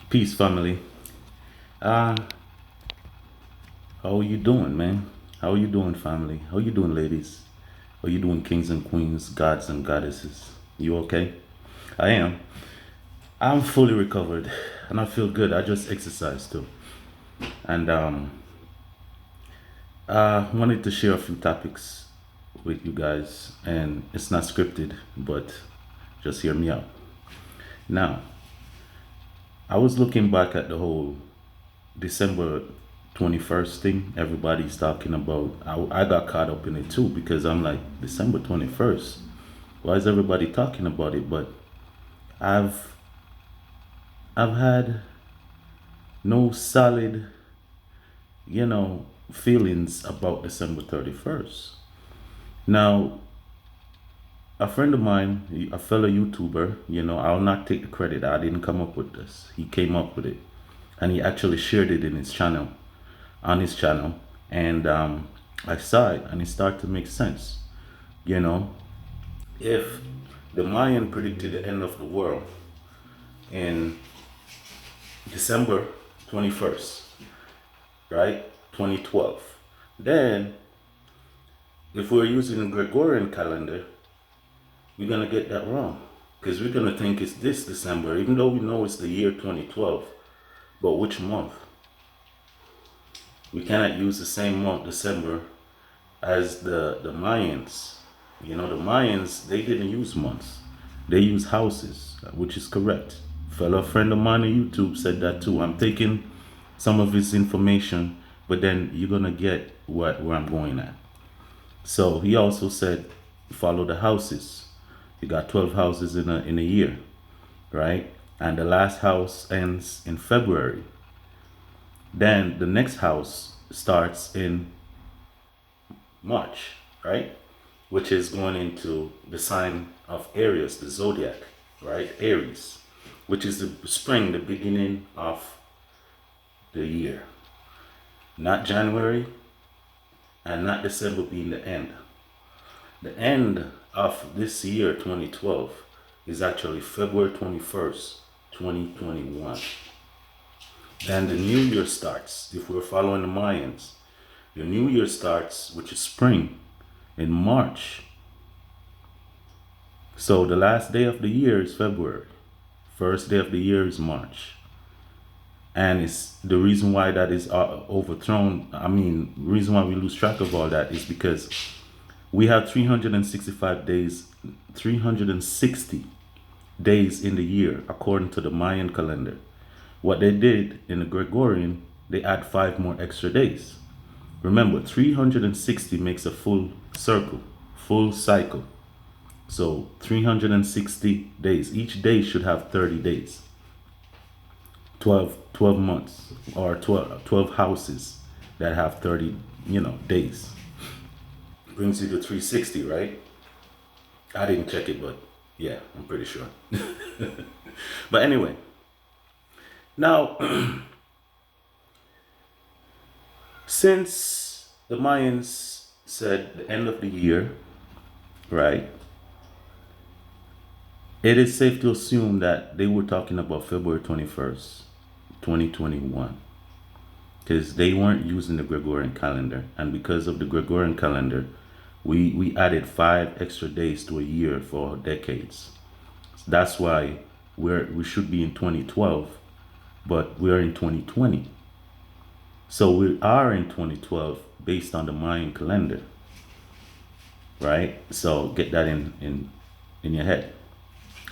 Peace, family. Uh, how are you doing, man? How are you doing, family? How are you doing, ladies? How are you doing, kings and queens, gods and goddesses? You okay? I am. I'm fully recovered, and I feel good. I just exercised too, and wanted to share a few topics with you guys. And it's not scripted, but just hear me out. Now, I was looking back at the whole December 21st thing everybody's talking about. I got caught up in it too because I'm like, December 21st? Why is everybody talking about it? But I've I've had no solid, feelings about December 31st. Now, a friend of mine, a fellow YouTuber, I'll not take the credit. I didn't come up with this. He came up with it. And he actually shared it in his channel, on his channel. And I saw it and it started to make sense. You know, if the Mayan predicted the end of the world in December 21st, right? 2012. Then, if we're using the Gregorian calendar, we're going to get that wrong. Because we're going to think it's this December, even though we know it's the year 2012. But which month? We cannot use the same month, December, as the Mayans. The Mayans, they didn't use months. They use houses, which is correct. Fellow friend of mine on YouTube said that too. I'm taking some of his information, but then you're gonna get where I'm going at. So he also said follow the houses. You got 12 houses in a year, right? And the last house ends in February. Then the next house starts in March, right? Which is going into the sign of Aries, the zodiac, right? Aries, which is the spring, the beginning of the year. Not January and not December being the end. The end of this year, 2012, is actually February 21st, 2021. Then the new year starts. If we're following the Mayans, the new year starts, which is spring, in March. So the last day of the year is February. First day of the year is March. And it's the reason why that is overthrown. I mean, reason why we lose track of all that is because we have 365 days, 360 days in the year, according to the Mayan calendar. What they did in the Gregorian, they add 5 more extra days. Remember, 360 makes a full circle, full cycle. So 360 days. Each day should have 30 days. 12 months or 12 houses that have 30, days. Brings you to 360, right? I didn't check it, but yeah, I'm pretty sure. But anyway, now, since the Mayans said the end of the year, right? It is safe to assume that they were talking about February 21st, 2021, because they weren't using the Gregorian calendar. And because of the Gregorian calendar, we added 5 extra days to a year for decades. That's why we should be in 2012, but we're in 2020. So we are in 2012 based on the Mayan calendar, right? So get that in your head.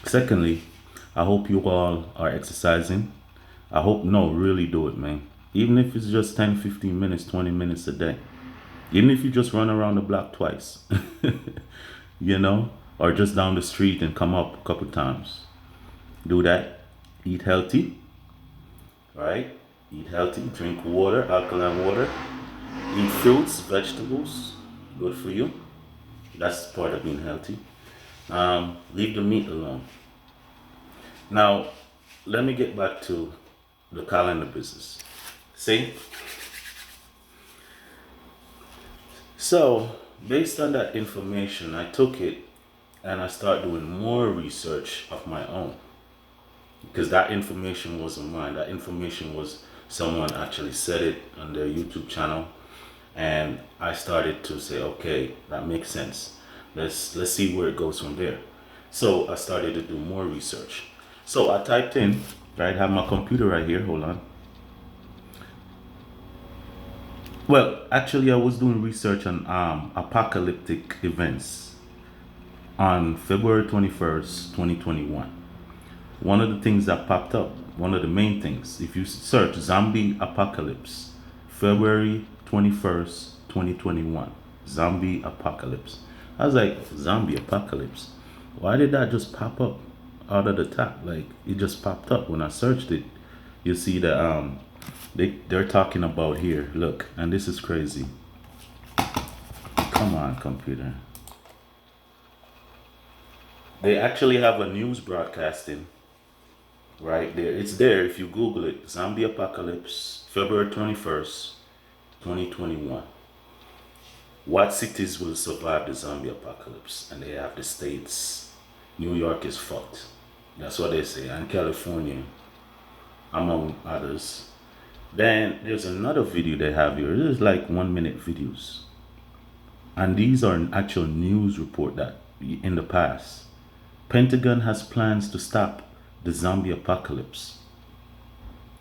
Secondly, I hope you all are exercising. I hope, no, really do it, man. Even if it's just 10, 15 minutes, 20 minutes a day. Even if you just run around the block twice, or just down the street and come up a couple times. Do that. Eat healthy, right? Eat healthy, drink water, alkaline water. Eat fruits, vegetables, good for you. That's part of being healthy. Leave the meat alone. Now, let me get back to the calendar business. See? So, based on that information, I took it and I started doing more research of my own. because that information wasn't mine. That information was someone actually said it on their YouTube channel, and I started to say, okay, that makes sense. Let's see where it goes from there. So I started to do more research. So I typed in, right, I have my computer right here, hold on. Well, actually I was doing research on apocalyptic events on February 21st, 2021. One of the things that popped up, one of the main things, if you search zombie apocalypse, February 21st, 2021, zombie apocalypse. I was like, zombie apocalypse? Why did that just pop up out of the top? Like, it just popped up when I searched it. You see that they're talking about here, look, and this is crazy. Come on, computer. They actually have a news broadcasting right there. It's there if you Google it. Zombie apocalypse, February 21st, 2021. What cities will survive the zombie apocalypse? And they have the states. New York is fucked. That's what they say. And California, among others. Then there's another video they have here. It is like 1 minute videos. And these are an actual news report that in the past. Pentagon has plans to stop the zombie apocalypse.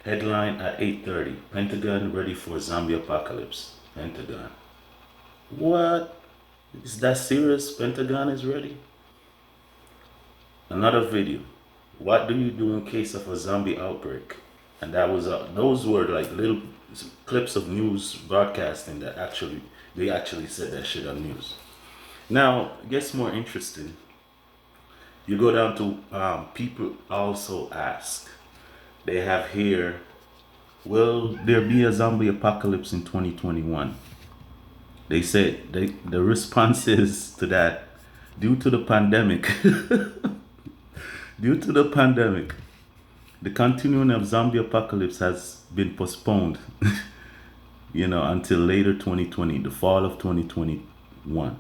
Headline at 8:30. Pentagon ready for zombie apocalypse. Pentagon. What? Is that serious? Pentagon is ready? Another video. What do you do in case of a zombie outbreak? And that was those were like little clips of news broadcasting that they actually said that shit on news. Now, it gets more interesting. You go down to people also ask. They have here, will there be a zombie apocalypse in 2021? They said the response is to that, due to the pandemic, due to the pandemic, the continuing of zombie apocalypse has been postponed, until later 2020, the fall of 2021.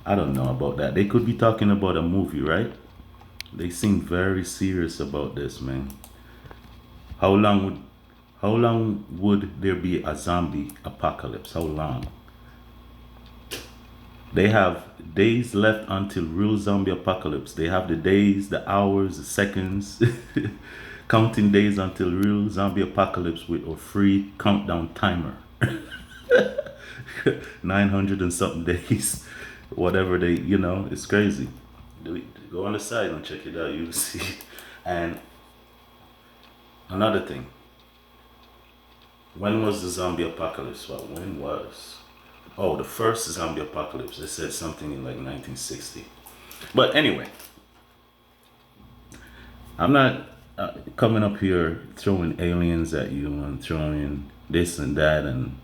I don't know about that. They could be talking about a movie, right? They seem very serious about this, man. How long would there be a zombie apocalypse? How long? They have days left until real zombie apocalypse. They have the days, the hours, the seconds, counting days until real zombie apocalypse with a free countdown timer. 900 and something days, whatever it's crazy. Go on the site and check it out, you'll see. And another thing, when was the zombie apocalypse? Well, when was? Oh, the first zombie apocalypse. They said something in like 1960. But anyway, I'm not coming up here throwing aliens at you and throwing this and that and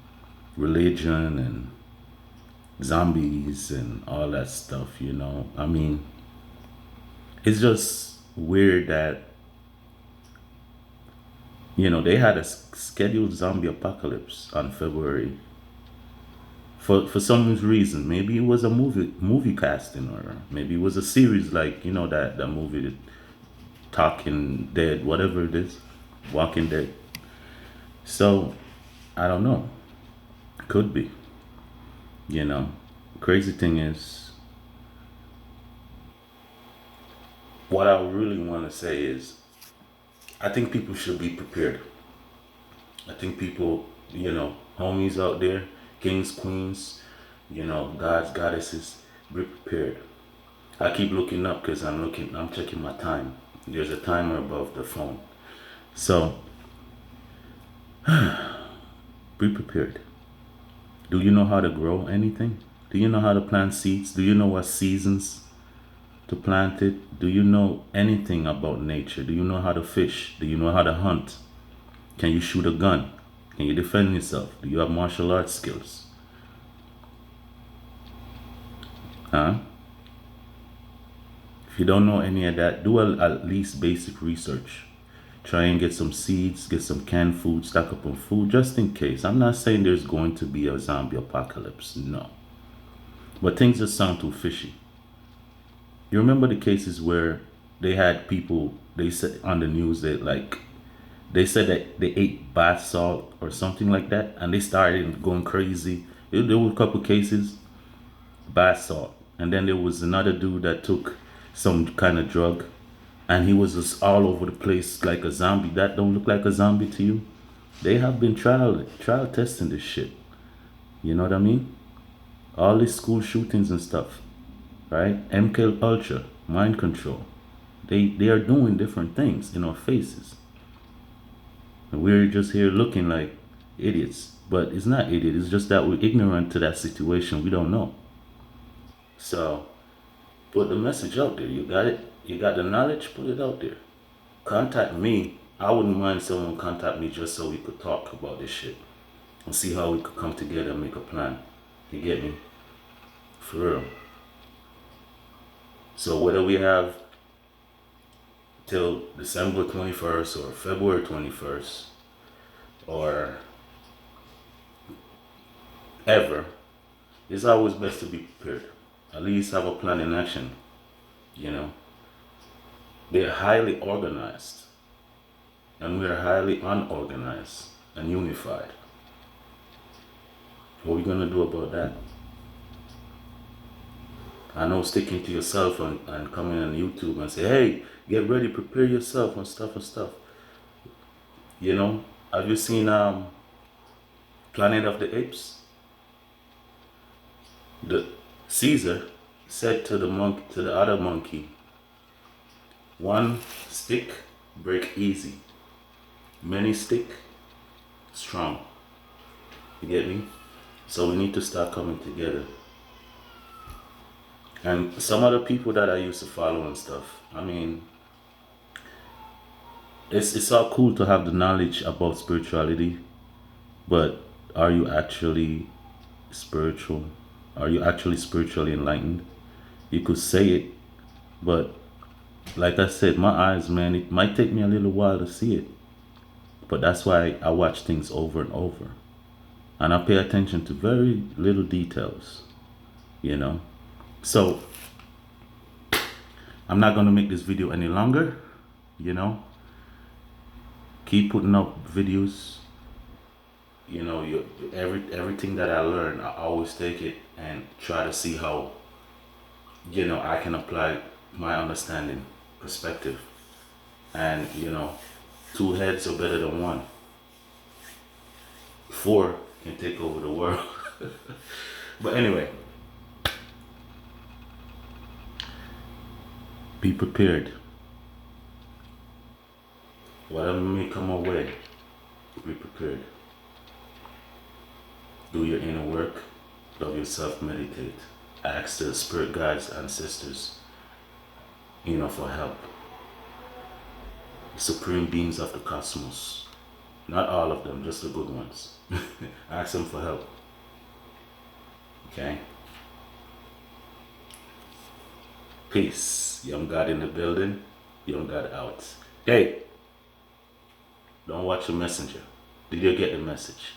religion and zombies and all that stuff, I mean, it's just weird that, they had a scheduled zombie apocalypse on February. For some reason, maybe it was a movie casting, or maybe it was a series like that movie, Talking Dead, whatever it is, Walking Dead. So I don't know. Could be. Crazy thing is, what I really want to say is, I think people should be prepared. I think people, homies out there, kings, queens, gods, goddesses, be prepared. I keep looking up because I'm checking my time. There's a timer above the phone. So, be prepared. Do you know how to grow anything? Do you know how to plant seeds? Do you know what seasons to plant it? Do you know anything about nature? Do you know how to fish? Do you know how to hunt? Can you shoot a gun? Can you defend yourself? Do you have martial arts skills? Huh? If you don't know any of that, do at least basic research. Try and get some seeds, get some canned food, stock up on food just in case. I'm not saying there's going to be a zombie apocalypse, no. But things just sound too fishy. You remember the cases where they had people, they said on the news that like, they said that they ate bath salt or something like that, and they started going crazy. There were a couple cases, bath salt, and then there was another dude that took some kind of drug, and he was just all over the place like a zombie. That don't look like a zombie to you? They have been trial testing this shit. You know what I mean? All these school shootings and stuff, right? MK Ultra, mind control. They are doing different things in our faces. And we're just here looking like idiots. But it's not idiot, it's just that we're ignorant to that situation. We don't know. So put the message out there. You got it? You got the knowledge? Put it out there. Contact me. I wouldn't mind someone contact me just so we could talk about this shit and see how we could come together and make a plan. You get me? For real. So whether we have till December 21st or February 21st or ever, it's always best to be prepared. At least have a plan in action. You know, they're highly organized and we're highly unorganized and unified. What are we gonna do about that? I know sticking to yourself and coming on YouTube and say, hey, get ready, prepare yourself and stuff. You know, have you seen Planet of the Apes? The Caesar said to the other monkey, one stick break easy, many stick strong. You get me? So we need to start coming together. And some other people that I used to follow and stuff, I mean, it's all cool to have the knowledge about spirituality, but are you actually spiritual? Are you actually spiritually enlightened? You could say it, but like I said, my eyes, man, it might take me a little while to see it. But that's why I watch things over and over. And I pay attention to very little details, you know? So, I'm not gonna make this video any longer, you know? Keep putting up videos. You know, everything that I learn, I always take it and try to see how, you know, I can apply my understanding, perspective. And, you know, two heads are better than one. Four can take over the world. But anyway, be prepared. Whatever may come our way, be prepared. Do your inner work, love yourself, meditate. Ask the spirit guides, ancestors, you know, for help. Supreme beings of the cosmos. Not all of them, just the good ones. Ask them for help. Okay? Peace. Young God in the building, young God out. Hey, don't watch a messenger. Did you get the message?